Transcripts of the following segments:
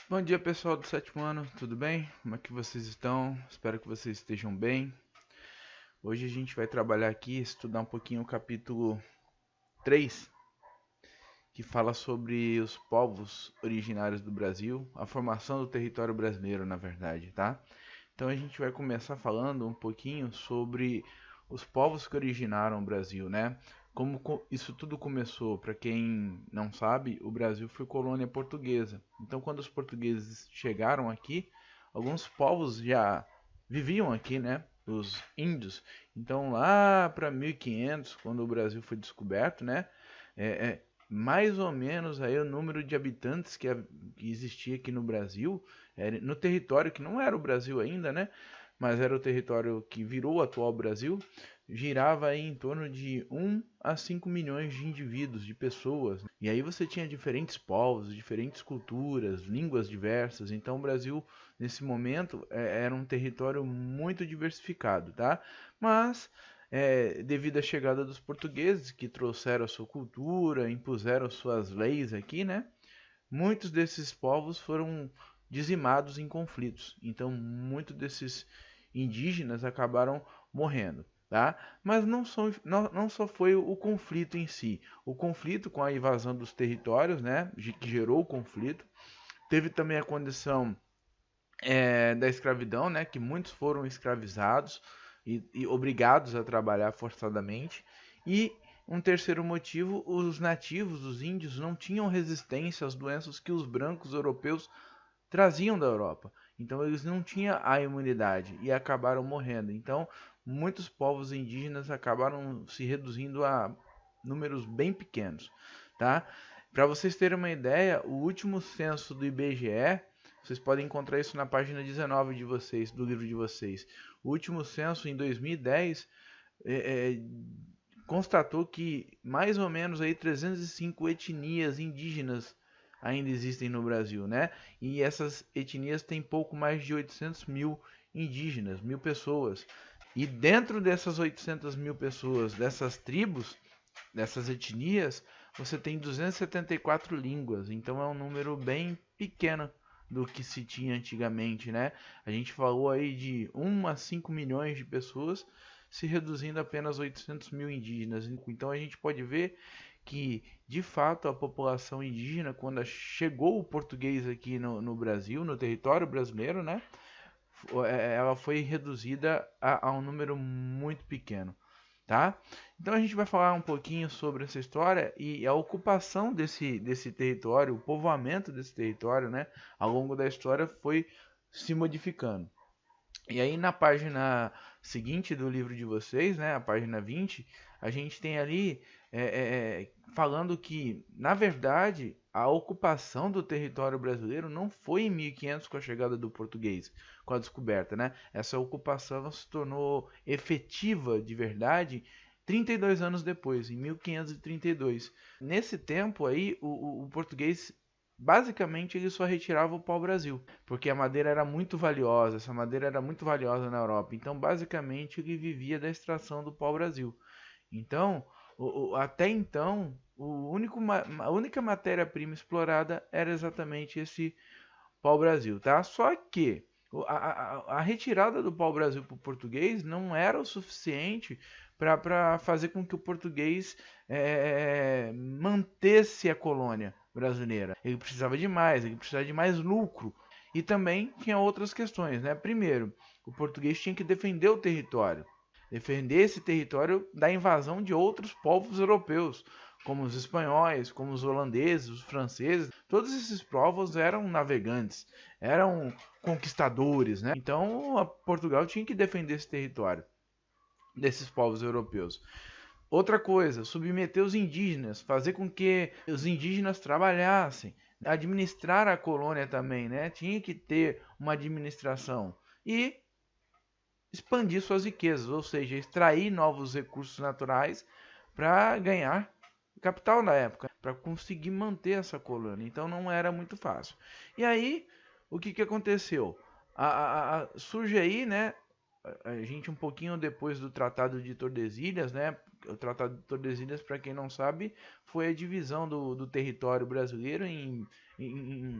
Bom dia, pessoal do sétimo ano, tudo bem? Como é que vocês estão? Espero que vocês estejam bem. Hoje a gente vai trabalhar aqui, estudar um pouquinho o capítulo 3, que fala sobre os povos originários do Brasil, a formação do território brasileiro, na verdade, tá? Então a gente vai começar falando um pouquinho sobre os povos que originaram o Brasil, né? Como isso tudo começou, para quem não sabe, o Brasil foi colônia portuguesa. Então, quando os portugueses chegaram aqui, alguns povos já viviam aqui, né? Os índios. Então, lá para 1500, quando o Brasil foi descoberto, né? É, é, mais ou menos aí o número de habitantes que existia aqui no Brasil, no território que não era o Brasil ainda, né? Mas era o território que virou o atual Brasil, girava aí em torno de 1 a 5 milhões de indivíduos, de pessoas. E aí você tinha diferentes povos, diferentes culturas, línguas diversas. Então o Brasil, nesse momento, era um território muito diversificado, tá? Mas devido à chegada dos portugueses, que trouxeram a sua cultura, impuseram suas leis aqui, né? Muitos desses povos foram dizimados em conflitos. Então, muitos desses indígenas acabaram morrendo, tá? Mas não só foi o conflito em si. O conflito com a invasão dos territórios, né? Que gerou o conflito. Teve também a condição da escravidão, né? Que muitos foram escravizados e obrigados a trabalhar forçadamente. E um terceiro motivo, os nativos, os índios, não tinham resistência às doenças que os brancos europeus traziam da Europa. Então eles não tinham a imunidade e acabaram morrendo. Então muitos povos indígenas acabaram se reduzindo a números bem pequenos, tá? Para vocês terem uma ideia, o último censo do IBGE, vocês podem encontrar isso na página 19 de vocês, do livro de vocês. O último censo em 2010 constatou que mais ou menos aí 305 etnias indígenas ainda existem no Brasil, né? E essas etnias têm pouco mais de 800 mil indígenas, mil pessoas. E dentro dessas 800 mil pessoas, dessas tribos, dessas etnias, você tem 274 línguas. Então é um número bem pequeno do que se tinha antigamente, né? A gente falou aí de 1 a 5 milhões de pessoas, se reduzindo a apenas 800 mil indígenas. Então a gente pode ver que, de fato, a população indígena, quando chegou o português aqui no Brasil, no território brasileiro, né? Ela foi reduzida a um número muito pequeno, tá? Então a gente vai falar um pouquinho sobre essa história e a ocupação desse território, o povoamento desse território, né? Ao longo da história foi se modificando. E aí na página seguinte do livro de vocês, né, a página 20, a gente tem ali falando que, na verdade, a ocupação do território brasileiro não foi em 1500 com a chegada do português, com a descoberta, né? Essa ocupação se tornou efetiva de verdade 32 anos depois, em 1532. Nesse tempo aí, o português basicamente ele só retirava o pau-brasil, porque a madeira era muito valiosa, essa madeira era muito valiosa na Europa. Então, basicamente, ele vivia da extração do pau-brasil. Então, até então, a única matéria-prima explorada era exatamente esse pau-brasil, tá? Só que a retirada do pau-brasil para o português não era o suficiente para fazer com que o português mantesse a colônia brasileira. Ele precisava de mais, ele precisava de mais lucro. E também tinha outras questões, né? Primeiro, o português tinha que defender o território, defender esse território da invasão de outros povos europeus, como os espanhóis, como os holandeses, os franceses. Todos esses povos eram navegantes, eram conquistadores, né? Então, Portugal tinha que defender esse território desses povos europeus. Outra coisa, submeter os indígenas, fazer com que os indígenas trabalhassem, administrar a colônia também, né? Tinha que ter uma administração e expandir suas riquezas, ou seja, extrair novos recursos naturais para ganhar capital na época, para conseguir manter essa colônia. Então não era muito fácil. E aí, o que aconteceu? Surge aí, né, a gente um pouquinho depois do Tratado de Tordesilhas, né, O Tratado de Tordesilhas, para quem não sabe, foi a divisão do território brasileiro em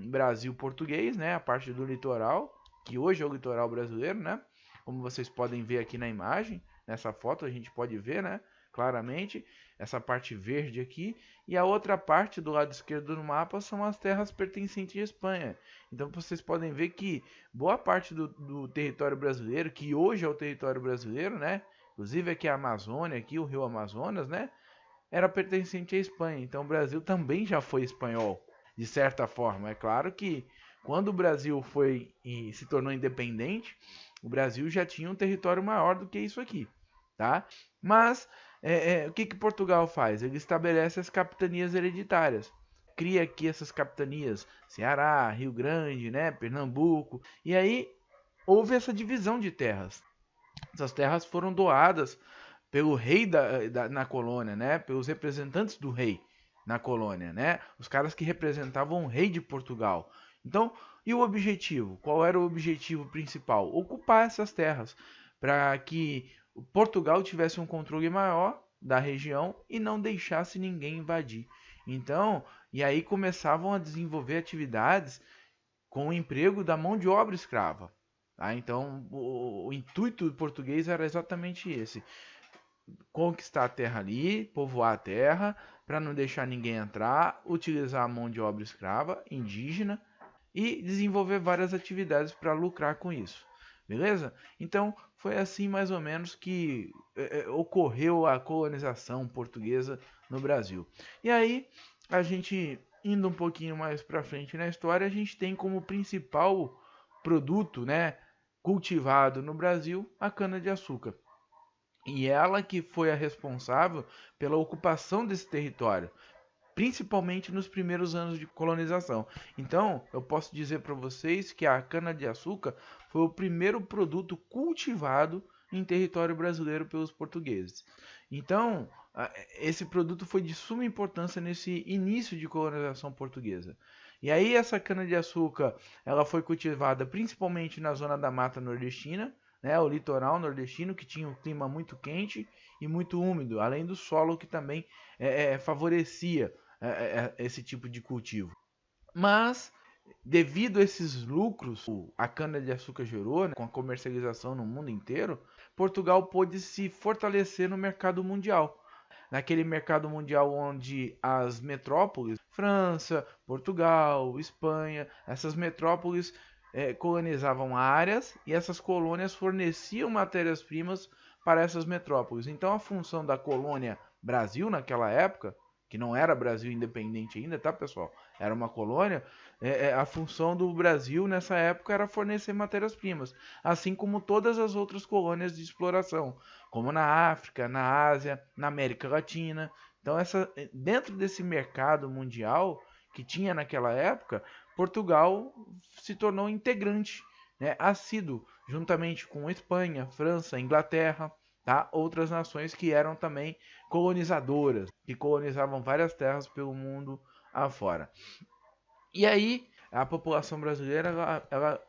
Brasil português, né? A parte do litoral, que hoje é o litoral brasileiro, né? Como vocês podem ver aqui na imagem, nessa foto a gente pode ver, né? Claramente, essa parte verde aqui, e a outra parte do lado esquerdo do mapa são as terras pertencentes à Espanha. Então vocês podem ver que boa parte do território brasileiro, que hoje é o território brasileiro, né? Inclusive aqui a Amazônia, aqui o rio Amazonas, né? Era pertencente à Espanha. Então o Brasil também já foi espanhol, de certa forma. É claro que quando o Brasil foi e se tornou independente, o Brasil já tinha um território maior do que isso aqui, tá? Mas o que Portugal faz? Ele estabelece as capitanias hereditárias. Cria aqui essas capitanias, Ceará, Rio Grande, né, Pernambuco. E aí houve essa divisão de terras. Essas terras foram doadas pelo rei na colônia, né? Pelos representantes do rei na colônia, né? Os caras que representavam o rei de Portugal. Então, e o objetivo? Qual era o objetivo principal? Ocupar essas terras para que Portugal tivesse um controle maior da região e não deixasse ninguém invadir. Então, e aí começavam a desenvolver atividades com o emprego da mão de obra escrava. Tá? Então, o intuito do português era exatamente esse: conquistar a terra ali, povoar a terra, para não deixar ninguém entrar, utilizar a mão de obra escrava, indígena, e desenvolver várias atividades para lucrar com isso. Beleza? Então, foi assim mais ou menos que ocorreu a colonização portuguesa no Brasil. E aí, a gente indo um pouquinho mais para frente na história, a gente tem como principal produto, né, cultivado no Brasil, a cana-de-açúcar. E ela que foi a responsável pela ocupação desse território, principalmente nos primeiros anos de colonização. Então, eu posso dizer para vocês que a cana-de-açúcar foi o primeiro produto cultivado em território brasileiro pelos portugueses. Então, esse produto foi de suma importância nesse início de colonização portuguesa. E aí essa cana-de-açúcar, ela foi cultivada principalmente na zona da Mata Nordestina, né, o litoral nordestino, que tinha um clima muito quente e muito úmido, além do solo que também favorecia esse tipo de cultivo. Mas, devido a esses lucros a cana-de-açúcar gerou, né, com a comercialização no mundo inteiro, Portugal pôde se fortalecer no mercado mundial. Naquele mercado mundial onde as metrópoles, França, Portugal, Espanha, essas metrópoles colonizavam áreas e essas colônias forneciam matérias-primas para essas metrópoles. Então a função da colônia Brasil naquela época, que não era Brasil independente ainda, tá pessoal? Era uma colônia. A função do Brasil nessa época era fornecer matérias-primas, assim como todas as outras colônias de exploração, como na África, na Ásia, na América Latina. Então, dentro desse mercado mundial que tinha naquela época, Portugal se tornou integrante, né, assíduo, juntamente com Espanha, França, Inglaterra, tá? Outras nações que eram também colonizadoras, que colonizavam várias terras pelo mundo afora. E aí, a população brasileira ela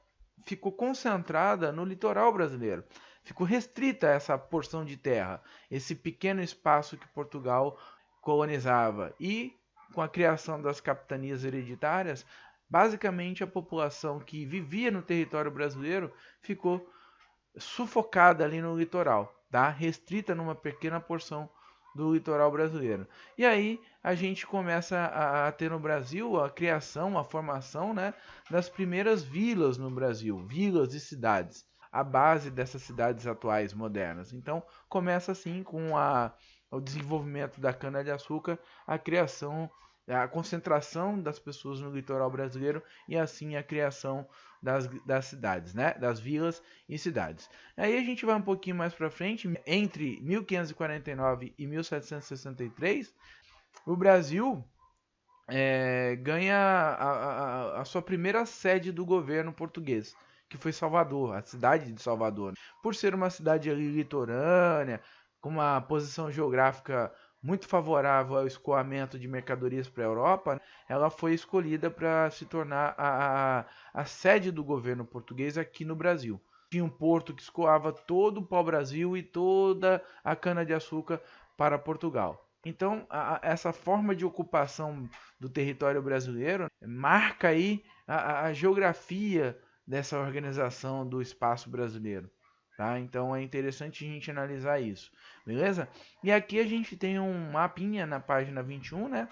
ficou concentrada no litoral brasileiro. Ficou restrita a essa porção de terra, esse pequeno espaço que Portugal colonizava. E com a criação das capitanias hereditárias, basicamente a população que vivia no território brasileiro ficou sufocada ali no litoral, tá? Restrita numa pequena porção do litoral brasileiro. E aí a gente começa a ter no Brasil a criação, a formação, né, das primeiras vilas no Brasil, vilas e cidades, a base dessas cidades atuais modernas. Então começa assim com o desenvolvimento da cana-de-açúcar, a criação, a concentração das pessoas no litoral brasileiro e assim a criação das cidades, né? Das vilas e cidades. Aí a gente vai um pouquinho mais para frente, entre 1549 e 1763, o Brasil ganha a sua primeira sede do governo português, que foi Salvador, a cidade de Salvador. Por ser uma cidade ali litorânea, com uma posição geográfica muito favorável ao escoamento de mercadorias para a Europa, ela foi escolhida para se tornar a sede do governo português aqui no Brasil. Tinha um porto que escoava todo o pau-brasil e toda a cana-de-açúcar para Portugal. Então, essa forma de ocupação do território brasileiro marca aí a geografia dessa organização do espaço brasileiro. Tá? Então é interessante a gente analisar isso, beleza? E aqui a gente tem um mapinha na página 21, né?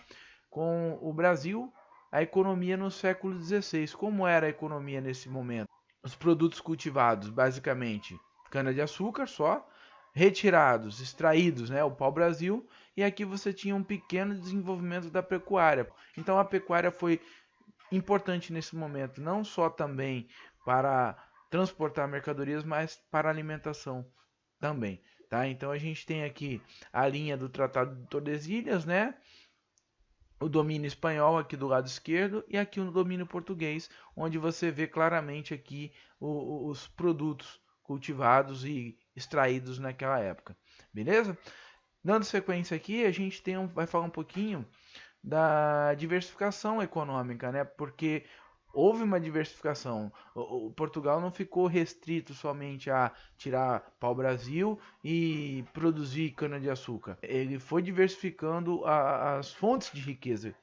Com o Brasil, a economia no século XVI. Como era a economia nesse momento? Os produtos cultivados, basicamente, cana-de-açúcar só, retirados, extraídos, né, o pau-brasil, e aqui você tinha um pequeno desenvolvimento da pecuária. Então a pecuária foi importante nesse momento, não só também para transportar mercadorias, mas para alimentação também, tá? Então a gente tem aqui a linha do Tratado de Tordesilhas, né? O domínio espanhol aqui do lado esquerdo e aqui o domínio português, onde você vê claramente aqui os produtos cultivados e extraídos naquela época, beleza? Dando sequência aqui, a gente vai falar um pouquinho da diversificação econômica, né? Porque houve uma diversificação. O Portugal não ficou restrito somente a tirar pau-brasil e produzir cana-de-açúcar. Ele foi diversificando as fontes de riqueza,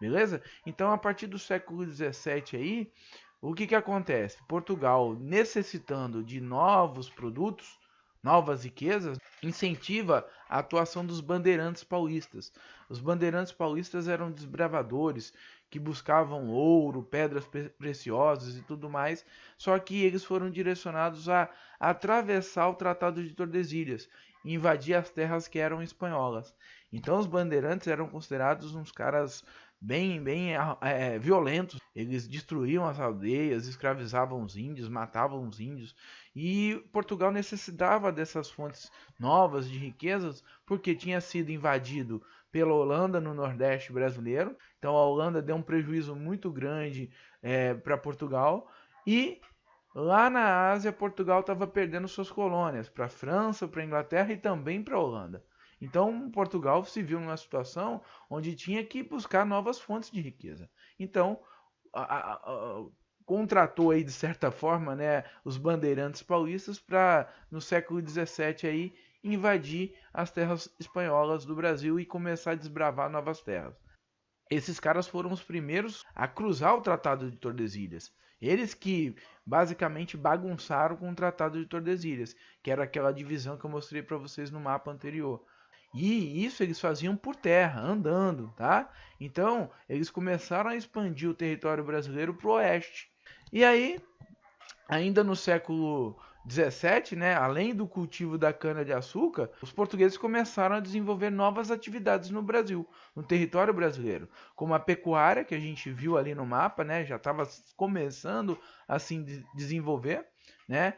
beleza? Então, a partir do século XVII aí, o que acontece? Portugal, necessitando de novos produtos, novas riquezas, incentiva a atuação dos bandeirantes paulistas. Os bandeirantes paulistas eram desbravadores que buscavam ouro, pedras preciosas e tudo mais, só que eles foram direcionados a atravessar o Tratado de Tordesilhas e invadir as terras que eram espanholas. Então os bandeirantes eram considerados uns caras bem violentos. Eles destruíam as aldeias, escravizavam os índios, matavam os índios. E Portugal necessitava dessas fontes novas de riquezas porque tinha sido invadido pela Holanda no Nordeste brasileiro. Então a Holanda deu um prejuízo muito grande para Portugal. E lá na Ásia, Portugal estava perdendo suas colônias para a França, para a Inglaterra e também para a Holanda. Então, Portugal se viu numa situação onde tinha que buscar novas fontes de riqueza. Então, contratou aí de certa forma, né, os bandeirantes paulistas para no século XVII aí invadir as terras espanholas do Brasil e começar a desbravar novas terras. Esses caras foram os primeiros a cruzar o Tratado de Tordesilhas. Eles que basicamente bagunçaram com o Tratado de Tordesilhas, que era aquela divisão que eu mostrei para vocês no mapa anterior. E isso eles faziam por terra, andando, tá? Então, eles começaram a expandir o território brasileiro para o oeste. E aí, ainda no século XVII, né, além do cultivo da cana-de-açúcar, os portugueses começaram a desenvolver novas atividades no Brasil, no território brasileiro, como a pecuária, que a gente viu ali no mapa, né, já estava começando a se desenvolver, né,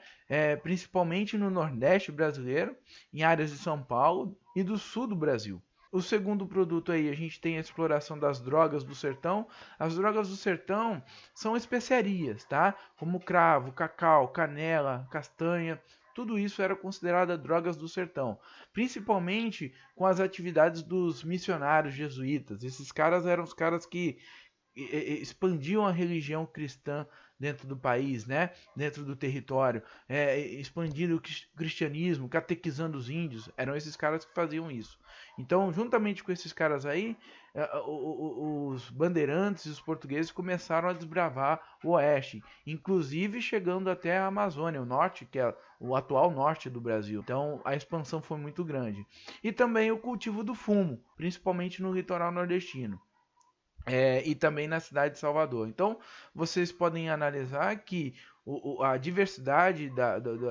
principalmente no Nordeste brasileiro, em áreas de São Paulo e do Sul do Brasil. O segundo produto aí, a gente tem a exploração das drogas do sertão. As drogas do sertão são especiarias, tá? Como cravo, cacau, canela, castanha. Tudo isso era considerado drogas do sertão, principalmente com as atividades dos missionários jesuítas. Esses caras eram os caras que expandiam a religião cristã dentro do país, né? Dentro do território, expandindo o cristianismo, catequizando os índios. Eram esses caras que faziam isso. Então, juntamente com esses caras aí, os bandeirantes e os portugueses começaram a desbravar o oeste, inclusive chegando até a Amazônia, o norte, que é o atual norte do Brasil. Então, a expansão foi muito grande. E também o cultivo do fumo, principalmente no litoral nordestino. E também na cidade de Salvador. Então, vocês podem analisar que a diversidade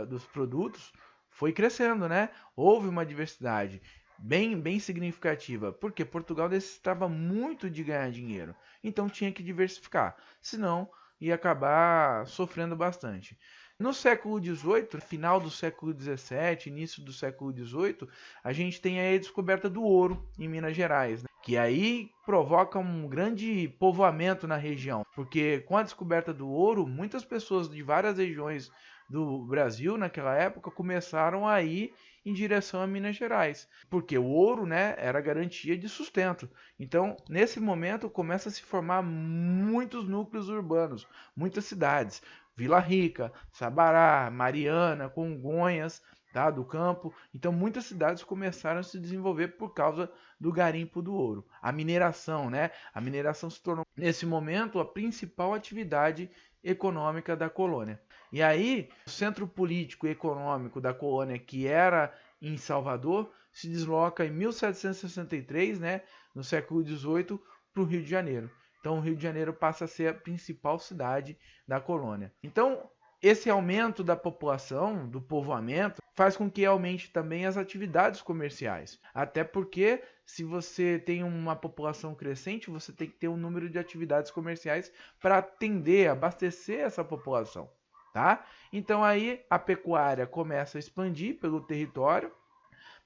dos produtos foi crescendo, né? Houve uma diversidade bem significativa, porque Portugal necessitava muito de ganhar dinheiro, então tinha que diversificar, senão ia acabar sofrendo bastante. No século XVIII, final do século XVII, início do século XVIII, a gente tem aí a descoberta do ouro em Minas Gerais, né? Que aí provoca um grande povoamento na região, porque com a descoberta do ouro, muitas pessoas de várias regiões do Brasil naquela época começaram a ir em direção a Minas Gerais, porque o ouro, né, era garantia de sustento. Então, nesse momento começa a se formar muitos núcleos urbanos, muitas cidades, Vila Rica, Sabará, Mariana, Congonhas, tá? Do campo. Então muitas cidades começaram a se desenvolver por causa do garimpo do ouro. A mineração, né? A mineração se tornou, nesse momento, a principal atividade econômica da colônia. E aí, o centro político e econômico da colônia, que era em Salvador, se desloca em 1763, né, no século XVIII, para o Rio de Janeiro. Então, o Rio de Janeiro passa a ser a principal cidade da colônia. Então, esse aumento da população, do povoamento, faz com que aumente também as atividades comerciais. Até porque, se você tem uma população crescente, você tem que ter um número de atividades comerciais para atender, abastecer essa população. Tá? Então aí a pecuária começa a expandir pelo território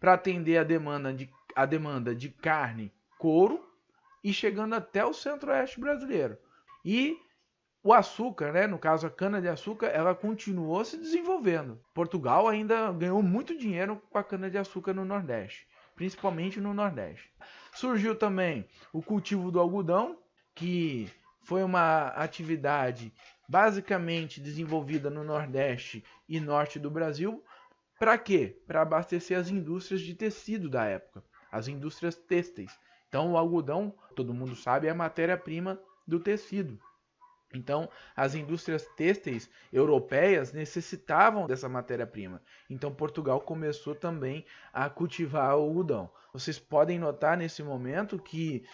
para atender a demanda de carne, couro e chegando até o centro-oeste brasileiro. E o açúcar, né, no caso a cana-de-açúcar, ela continuou se desenvolvendo. Portugal ainda ganhou muito dinheiro com a cana-de-açúcar no Nordeste, principalmente no Nordeste. Surgiu também o cultivo do algodão, que foi uma atividade basicamente desenvolvida no Nordeste e Norte do Brasil. Para quê? Para abastecer as indústrias de tecido da época, as indústrias têxteis. Então o algodão, todo mundo sabe, é a matéria-prima do tecido. Então, as indústrias têxteis europeias necessitavam dessa matéria-prima. Então, Portugal começou também a cultivar o algodão. Vocês podem notar nesse momento que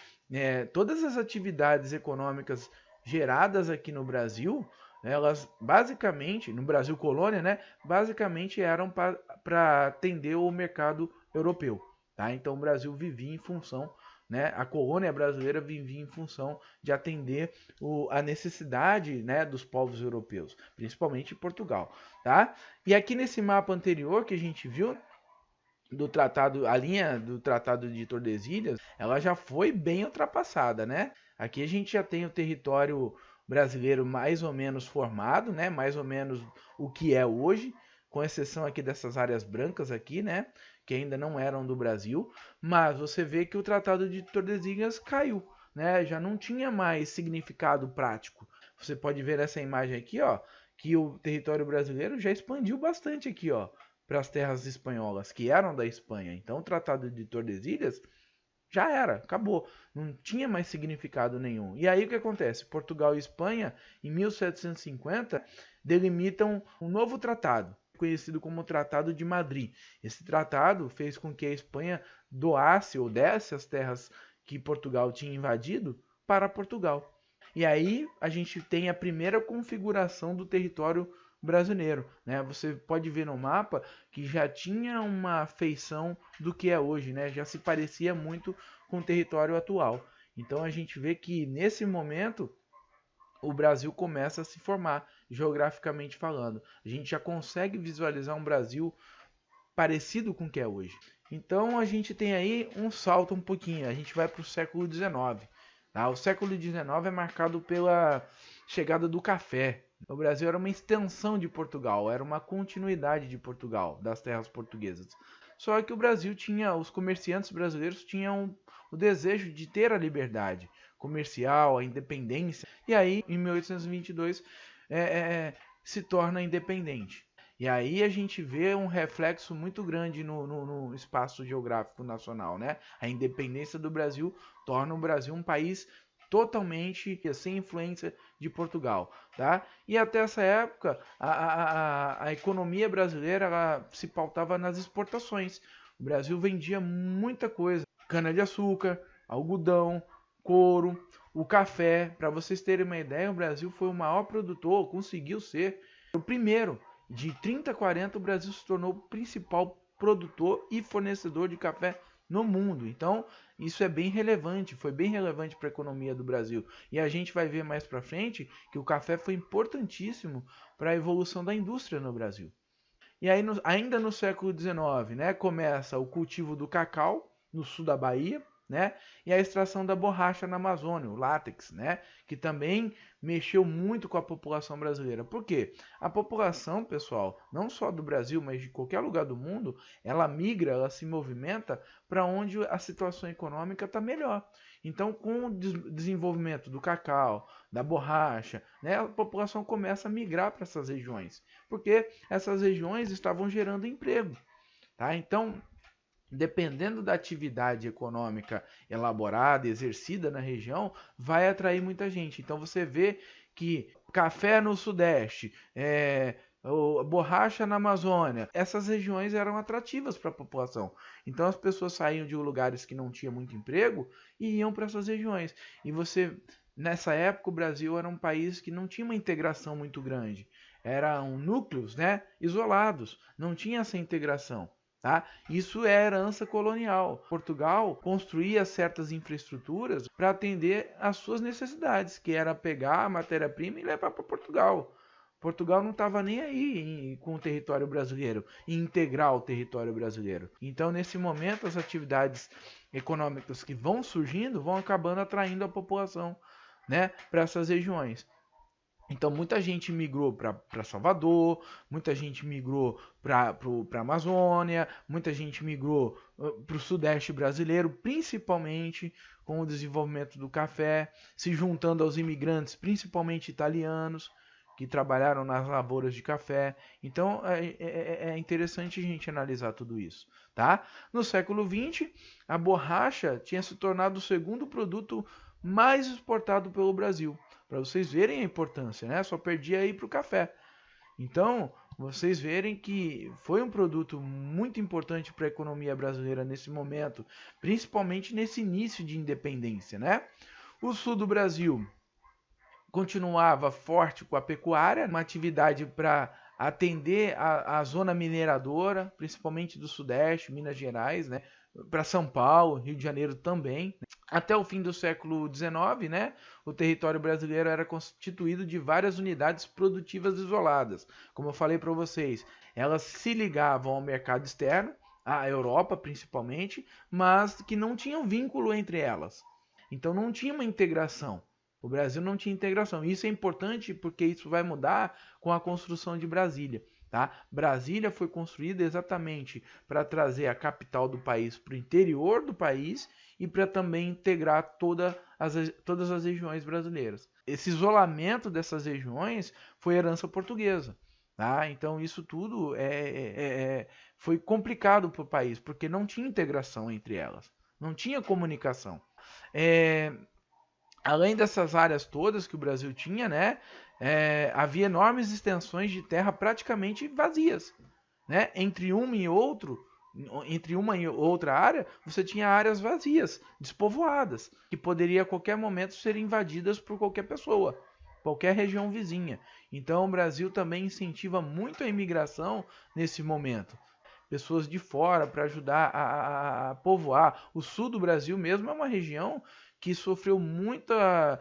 todas as atividades econômicas geradas aqui no Brasil, elas basicamente, no Brasil colônia, né, basicamente eram para atender o mercado europeu. Tá? Então, o Brasil vivia em função, né, a colônia brasileira vivia em função de atender a necessidade, né, dos povos europeus, principalmente Portugal, tá? E aqui nesse mapa anterior que a gente viu do tratado, a linha do Tratado de Tordesilhas, ela já foi bem ultrapassada, né? Aqui a gente já tem o território brasileiro mais ou menos formado, né? Mais ou menos o que é hoje, com exceção aqui dessas áreas brancas aqui, né? Que ainda não eram do Brasil, mas você vê que o Tratado de Tordesilhas caiu, né? Já não tinha mais significado prático. Você pode ver essa imagem aqui, ó, que o território brasileiro já expandiu bastante aqui, ó, para as terras espanholas que eram da Espanha. Então, o Tratado de Tordesilhas já era, acabou, não tinha mais significado nenhum. E aí o que acontece? Portugal e Espanha, em 1750, delimitam um novo tratado, conhecido como Tratado de Madrid. Esse tratado fez com que a Espanha doasse ou desse as terras que Portugal tinha invadido para Portugal. E aí a gente tem a primeira configuração do território brasileiro, né? Você pode ver no mapa que já tinha uma feição do que é hoje, né? Já se parecia muito com o território atual. Então a gente vê que nesse momento o Brasil começa a se formar, geograficamente falando. A gente já consegue visualizar um Brasil parecido com o que é hoje. Então a gente tem aí um salto um pouquinho, a gente vai para o século XIX. Tá? O século XIX é marcado pela chegada do café. O Brasil era uma extensão de Portugal, era uma continuidade de Portugal, das terras portuguesas. Só que o Brasil tinha, os comerciantes brasileiros tinham o desejo de ter a liberdade comercial, a independência. E aí, em 1822, se torna independente. E aí a gente vê um reflexo muito grande no espaço geográfico nacional, né? A independência do Brasil torna o Brasil um país totalmente sem influência de Portugal, tá? E até essa época a economia brasileira ela se pautava nas exportações. O Brasil vendia muita coisa, cana-de-açúcar, algodão, couro, o café. Para vocês terem uma ideia, o Brasil foi o maior produtor, conseguiu ser o primeiro. De 30 a 40, o Brasil se tornou o principal produtor e fornecedor de café no mundo. Então, isso é bem relevante, foi bem relevante para a economia do Brasil. E a gente vai ver mais para frente que o café foi importantíssimo para a evolução da indústria no Brasil. E aí, ainda no século XIX, né, começa o cultivo do cacau no sul da Bahia, né, e a extração da borracha na Amazônia, o látex, né, que também mexeu muito com a população brasileira. Por quê? A população, pessoal, não só do Brasil, mas de qualquer lugar do mundo, ela migra, ela se movimenta para onde a situação econômica está melhor. Então, com o desenvolvimento do cacau, da borracha, né, a população começa a migrar para essas regiões, porque essas regiões estavam gerando emprego. Tá? Então, dependendo da atividade econômica elaborada, exercida na região, vai atrair muita gente. Então você vê que café no Sudeste, borracha na Amazônia, essas regiões eram atrativas para a população. Então as pessoas saíam de lugares que não tinha muito emprego e iam para essas regiões. E você, nessa época, o Brasil era um país que não tinha uma integração muito grande. Eram núcleos, né, isolados, não tinha essa integração. Tá? Isso é herança colonial. Portugal construía certas infraestruturas para atender às suas necessidades, que era pegar a matéria-prima e levar para Portugal. Portugal não estava nem aí com o território brasileiro, em integrar o território brasileiro. Então, nesse momento, as atividades econômicas que vão surgindo vão acabando atraindo a população, né, para essas regiões. Então, muita gente migrou para Salvador, muita gente migrou para a Amazônia, muita gente migrou para o Sudeste brasileiro, principalmente com o desenvolvimento do café, se juntando aos imigrantes, principalmente italianos, que trabalharam nas lavouras de café. Então, é interessante a gente analisar tudo isso. Tá? No século XX, a borracha tinha se tornado o segundo produto mais exportado pelo Brasil. Para vocês verem a importância, né? Só perdia aí para o café. Então, vocês verem que foi um produto muito importante para a economia brasileira nesse momento, principalmente nesse início de independência, né? O sul do Brasil continuava forte com a pecuária, uma atividade para atender a zona mineradora, principalmente do Sudeste, Minas Gerais, né? Para São Paulo, Rio de Janeiro também. Até o fim do século XIX, né, o território brasileiro era constituído de várias unidades produtivas isoladas. Como eu falei para vocês, elas se ligavam ao mercado externo, à Europa principalmente, mas que não tinham vínculo entre elas. Então não tinha uma integração. O Brasil não tinha integração. Isso é importante porque isso vai mudar com a construção de Brasília. Tá? Brasília foi construída exatamente para trazer a capital do país para o interior do país e para também integrar todas as regiões brasileiras. Esse isolamento dessas regiões foi herança portuguesa. Tá? Então isso tudo foi complicado para o país, porque não tinha integração entre elas, não tinha comunicação. Além dessas áreas todas que o Brasil tinha, né, havia enormes extensões de terra praticamente vazias. Né? Entre uma e outra área, você tinha áreas vazias, despovoadas, que poderiam a qualquer momento ser invadidas por qualquer pessoa, qualquer região vizinha. Então o Brasil também incentiva muito a imigração nesse momento. Pessoas de fora para ajudar a povoar. O sul do Brasil mesmo é uma região que sofreu muita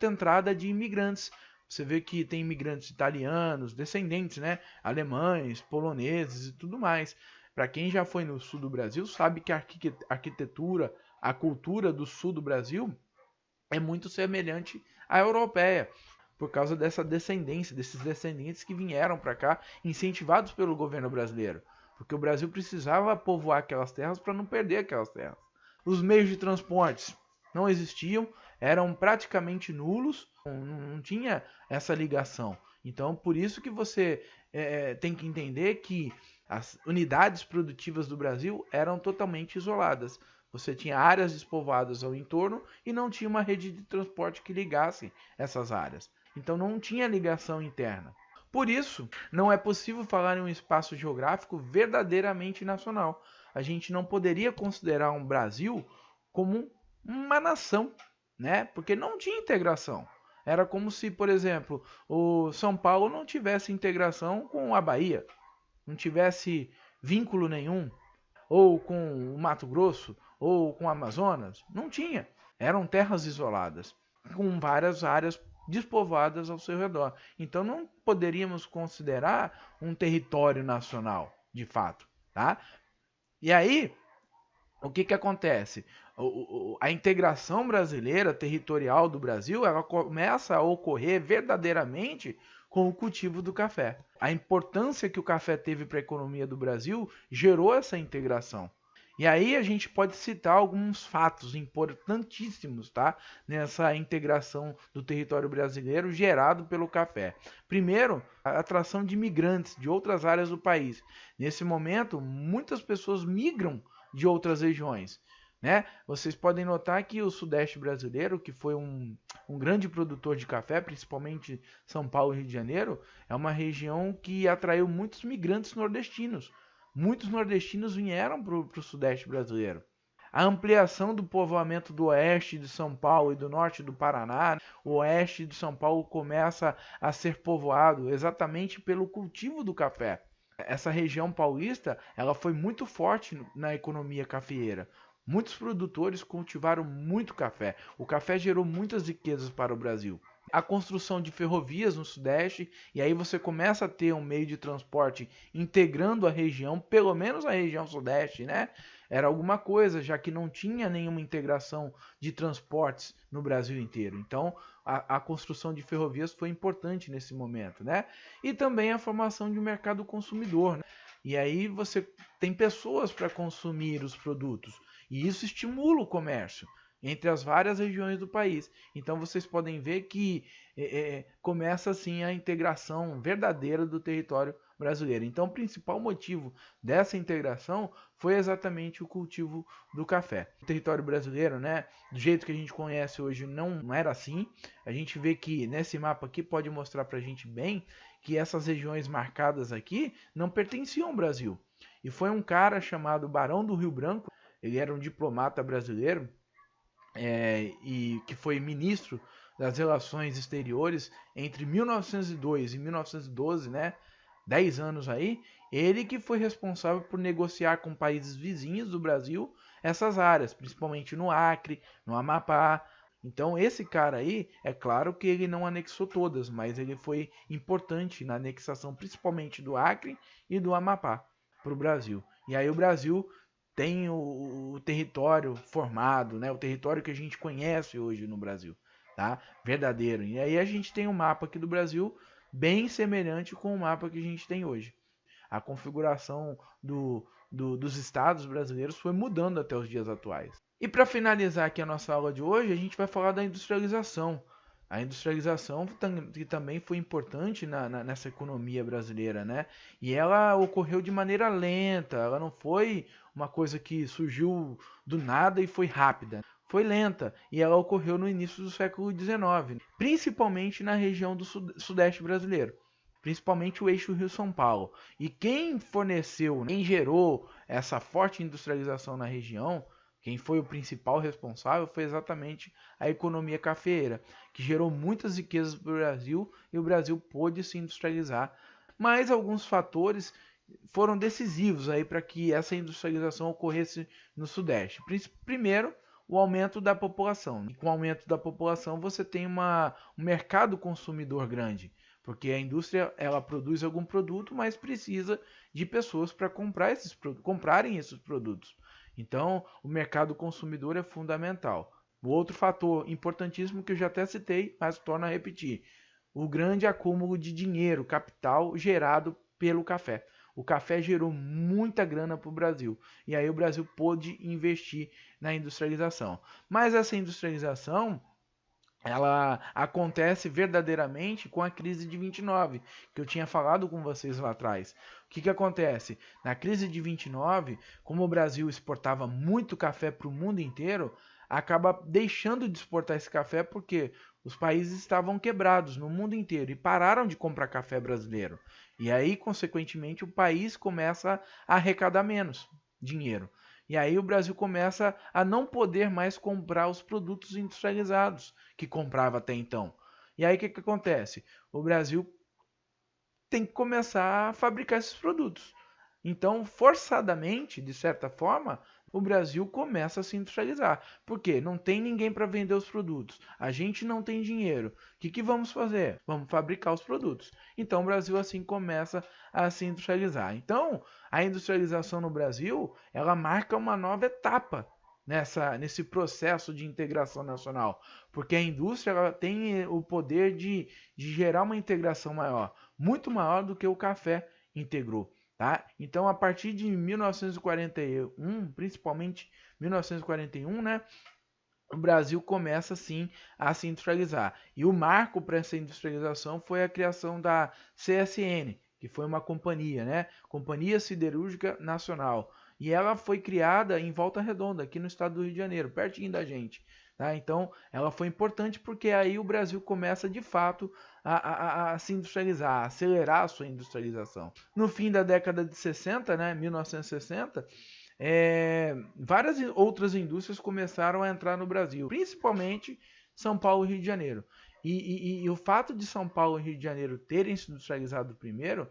entrada de imigrantes. Você vê que tem imigrantes italianos, descendentes, né? Alemães, poloneses e tudo mais. Para quem já foi no sul do Brasil, sabe que a arquitetura, a cultura do sul do Brasil é muito semelhante à europeia, por causa dessa descendência, desses descendentes que vieram para cá, incentivados pelo governo brasileiro. Porque o Brasil precisava povoar aquelas terras para não perder aquelas terras. Os meios de transportes não existiam, eram praticamente nulos, não tinha essa ligação. Então, por isso que você tem que entender que as unidades produtivas do Brasil eram totalmente isoladas. Você tinha áreas despovoadas ao entorno e não tinha uma rede de transporte que ligasse essas áreas. Então não tinha ligação interna. Por isso, não é possível falar em um espaço geográfico verdadeiramente nacional. A gente não poderia considerar um Brasil como uma nação, né? Porque não tinha integração. Era como se, por exemplo, o São Paulo não tivesse integração com a Bahia, não tivesse vínculo nenhum, ou com o Mato Grosso, ou com o Amazonas. Não tinha. Eram terras isoladas, com várias áreas despovoadas ao seu redor. Então não poderíamos considerar um território nacional, de fato. Tá? E aí, o que acontece? A integração brasileira, territorial do Brasil, ela começa a ocorrer verdadeiramente com o cultivo do café. A importância que o café teve para a economia do Brasil gerou essa integração. E aí a gente pode citar alguns fatos importantíssimos, tá? Nessa integração do território brasileiro gerado pelo café. Primeiro, a atração de imigrantes de outras áreas do país. Nesse momento, muitas pessoas migram de outras regiões. Né? Vocês podem notar que o Sudeste brasileiro, que foi um grande produtor de café, principalmente São Paulo e Rio de Janeiro, é uma região que atraiu muitos migrantes nordestinos. Muitos nordestinos vieram para o Sudeste brasileiro. A ampliação do povoamento do oeste de São Paulo e do norte do Paraná, o oeste de São Paulo começa a ser povoado exatamente pelo cultivo do café. Essa região paulista, ela foi muito forte na economia cafeeira. Muitos produtores cultivaram muito café. O café gerou muitas riquezas para o Brasil. A construção de ferrovias no Sudeste, e aí você começa a ter um meio de transporte integrando a região, pelo menos a região Sudeste, né? Era alguma coisa, já que não tinha nenhuma integração de transportes no Brasil inteiro. Então, a construção de ferrovias foi importante nesse momento, né? E também a formação de um mercado consumidor, né? E aí você tem pessoas para consumir os produtos, e isso estimula o comércio entre as várias regiões do país. Então vocês podem ver que começa assim a integração verdadeira do território brasileiro. Então o principal motivo dessa integração foi exatamente o cultivo do café. O território brasileiro, né, do jeito que a gente conhece hoje, não era assim. A gente vê que nesse mapa aqui pode mostrar para a gente bem que essas regiões marcadas aqui não pertenciam ao Brasil. E foi um cara chamado Barão do Rio Branco, ele era um diplomata brasileiro, e que foi ministro das Relações Exteriores entre 1902 e 1912, né? 10 anos aí, ele que foi responsável por negociar com países vizinhos do Brasil essas áreas, principalmente no Acre, no Amapá. Então esse cara aí, é claro que ele não anexou todas, mas ele foi importante na anexação principalmente do Acre e do Amapá para o Brasil. E aí o Brasil tem o território formado, né? O território que a gente conhece hoje no Brasil, tá? Verdadeiro. E aí a gente tem um mapa aqui do Brasil bem semelhante com o mapa que a gente tem hoje. A configuração dos estados brasileiros foi mudando até os dias atuais. E para finalizar aqui a nossa aula de hoje, a gente vai falar da industrialização. A industrialização que também foi importante nessa economia brasileira, né? E ela ocorreu de maneira lenta, ela não foi uma coisa que surgiu do nada e foi rápida. Foi lenta e ela ocorreu no início do século XIX, principalmente na região do sudeste brasileiro, principalmente o eixo Rio-São Paulo. E quem forneceu, quem gerou essa forte industrialização na região, quem foi o principal responsável foi exatamente a economia cafeeira, que gerou muitas riquezas para o Brasil e o Brasil pôde se industrializar. Mas alguns fatores foram decisivos aí para que essa industrialização ocorresse no Sudeste. Primeiro, o aumento da população. E com o aumento da população você tem um mercado consumidor grande, porque a indústria ela produz algum produto, mas precisa de pessoas para comprarem esses produtos. Então, o mercado consumidor é fundamental. O outro fator importantíssimo que eu já até citei, mas torno a repetir, o grande acúmulo de dinheiro, capital gerado pelo café. O café gerou muita grana para o Brasil. E aí o Brasil pôde investir na industrialização. Mas essa industrialização ela acontece verdadeiramente com a crise de 29, que eu tinha falado com vocês lá atrás. O que acontece? Na crise de 29, como o Brasil exportava muito café para o mundo inteiro, acaba deixando de exportar esse café porque os países estavam quebrados no mundo inteiro e pararam de comprar café brasileiro. E aí, consequentemente, o país começa a arrecadar menos dinheiro. E aí o Brasil começa a não poder mais comprar os produtos industrializados que comprava até então. E aí o que acontece? O Brasil tem que começar a fabricar esses produtos. Então, forçadamente, de certa forma, o Brasil começa a se industrializar. Por quê? Não tem ninguém para vender os produtos. A gente não tem dinheiro. O que vamos fazer? Vamos fabricar os produtos. Então, o Brasil assim começa a se industrializar. Então, a industrialização no Brasil, ela marca uma nova etapa nesse processo de integração nacional. Porque a indústria ela tem o poder de gerar uma integração maior, muito maior do que o café integrou. tá? Então, a partir de 1941, principalmente 1941, né, o Brasil começa sim a se industrializar. E o marco para essa industrialização foi a criação da CSN, que foi uma companhia, né? Companhia Siderúrgica Nacional. E ela foi criada em Volta Redonda, aqui no estado do Rio de Janeiro, pertinho da gente. Tá? Então, ela foi importante porque aí o Brasil começa de fato a se industrializar, a acelerar a sua industrialização. No fim da década de 60, né, 1960, várias outras indústrias começaram a entrar no Brasil, principalmente São Paulo e Rio de Janeiro. E o fato de São Paulo e Rio de Janeiro terem se industrializado primeiro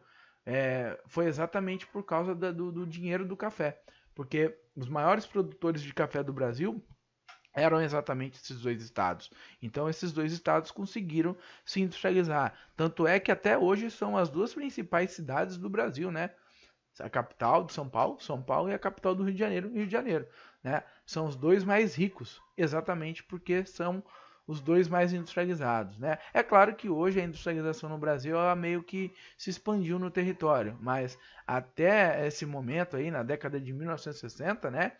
foi exatamente por causa do dinheiro do café. Porque os maiores produtores de café do Brasil eram exatamente esses dois estados. Então esses dois estados conseguiram se industrializar. Tanto é que até hoje são as duas principais cidades do Brasil, né? A capital de São Paulo e a capital do Rio de Janeiro, né? São os dois mais ricos, exatamente porque são os dois mais industrializados, né? É claro que hoje a industrialização no Brasil ela meio que se expandiu no território, mas até esse momento aí, na década de 1960, né?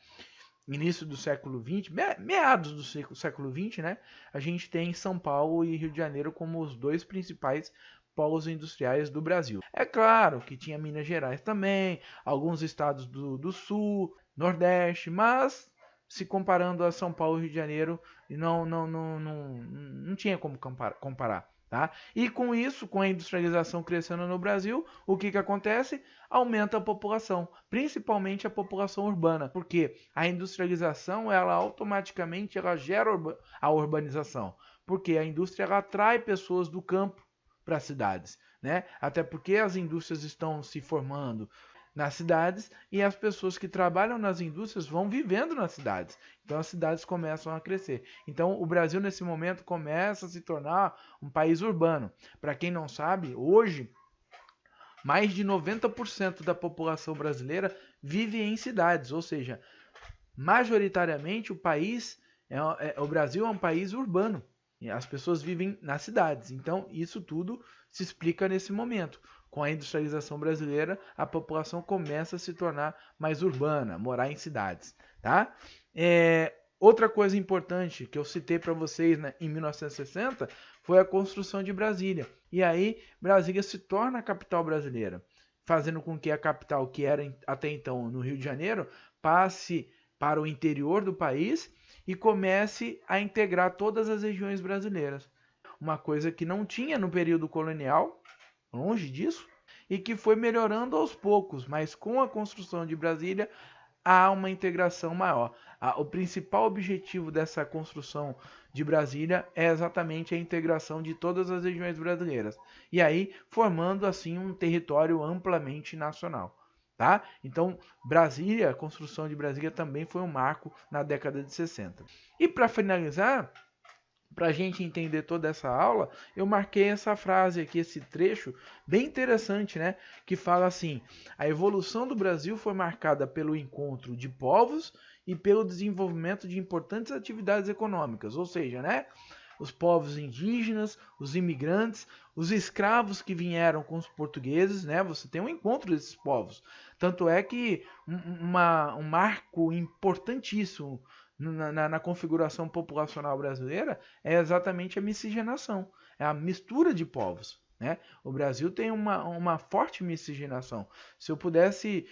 Início do século XX, meados do século XX, né? A gente tem São Paulo e Rio de Janeiro como os dois principais polos industriais do Brasil. É claro que tinha Minas Gerais também, alguns estados do Sul, Nordeste, mas se comparando a São Paulo e Rio de Janeiro, não tinha como comparar. Tá? E com isso, com a industrialização crescendo no Brasil, o que acontece? Aumenta a população, principalmente a população urbana, porque a industrialização ela automaticamente ela gera a urbanização, porque a indústria ela atrai pessoas do campo para as cidades, né? Até porque as indústrias estão se formando nas cidades e as pessoas que trabalham nas indústrias vão vivendo nas cidades. Então as cidades começam a crescer. Então o Brasil nesse momento começa a se tornar um país urbano. Para quem não sabe, hoje mais de 90% da população brasileira vive em cidades, ou seja, majoritariamente o Brasil é um país urbano. As pessoas vivem nas cidades. Então, isso tudo se explica nesse momento. Com a industrialização brasileira, a população começa a se tornar mais urbana, morar em cidades. Tá? Outra coisa importante que eu citei para vocês, né, em 1960 foi a construção de Brasília. E aí, Brasília se torna a capital brasileira, fazendo com que a capital, que era até então no Rio de Janeiro, passe para o interior do país e comece a integrar todas as regiões brasileiras. Uma coisa que não tinha no período colonial, longe disso, e que foi melhorando aos poucos, mas com a construção de Brasília há uma integração maior. O principal objetivo dessa construção de Brasília é exatamente a integração de todas as regiões brasileiras, e aí formando assim um território amplamente nacional. Tá? Então, Brasília, a construção de Brasília também foi um marco na década de 60. E para finalizar, para a gente entender toda essa aula, eu marquei essa frase aqui, esse trecho bem interessante, né? Que fala assim: a evolução do Brasil foi marcada pelo encontro de povos e pelo desenvolvimento de importantes atividades econômicas, ou seja, né? Os povos indígenas, os imigrantes, os escravos que vieram com os portugueses, né? Você tem um encontro desses povos. Tanto é que um marco importantíssimo na configuração populacional brasileira é exatamente a miscigenação, é a mistura de povos. Né? O Brasil tem uma forte miscigenação. Se eu pudesse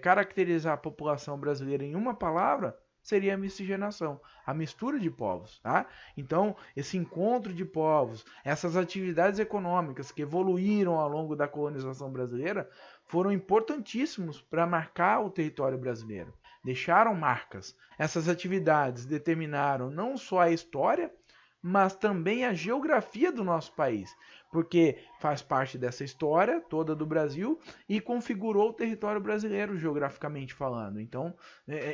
caracterizar a população brasileira em uma palavra, seria a miscigenação, a mistura de povos. Tá? Então, esse encontro de povos, essas atividades econômicas que evoluíram ao longo da colonização brasileira, foram importantíssimos para marcar o território brasileiro. Deixaram marcas. Essas atividades determinaram não só a história, mas também a geografia do nosso país, porque faz parte dessa história toda do Brasil e configurou o território brasileiro geograficamente falando. Então,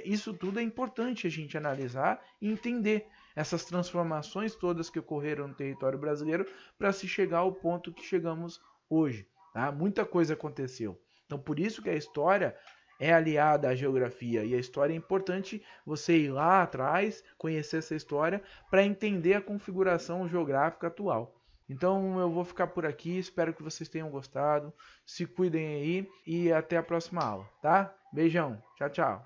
isso tudo é importante a gente analisar e entender essas transformações todas que ocorreram no território brasileiro para se chegar ao ponto que chegamos hoje. Tá? Muita coisa aconteceu. Então, por isso que a história é aliada à geografia, e a história é importante você ir lá atrás, conhecer essa história, para entender a configuração geográfica atual. Então eu vou ficar por aqui, espero que vocês tenham gostado. Se cuidem aí e até a próxima aula, tá? Beijão, tchau, tchau.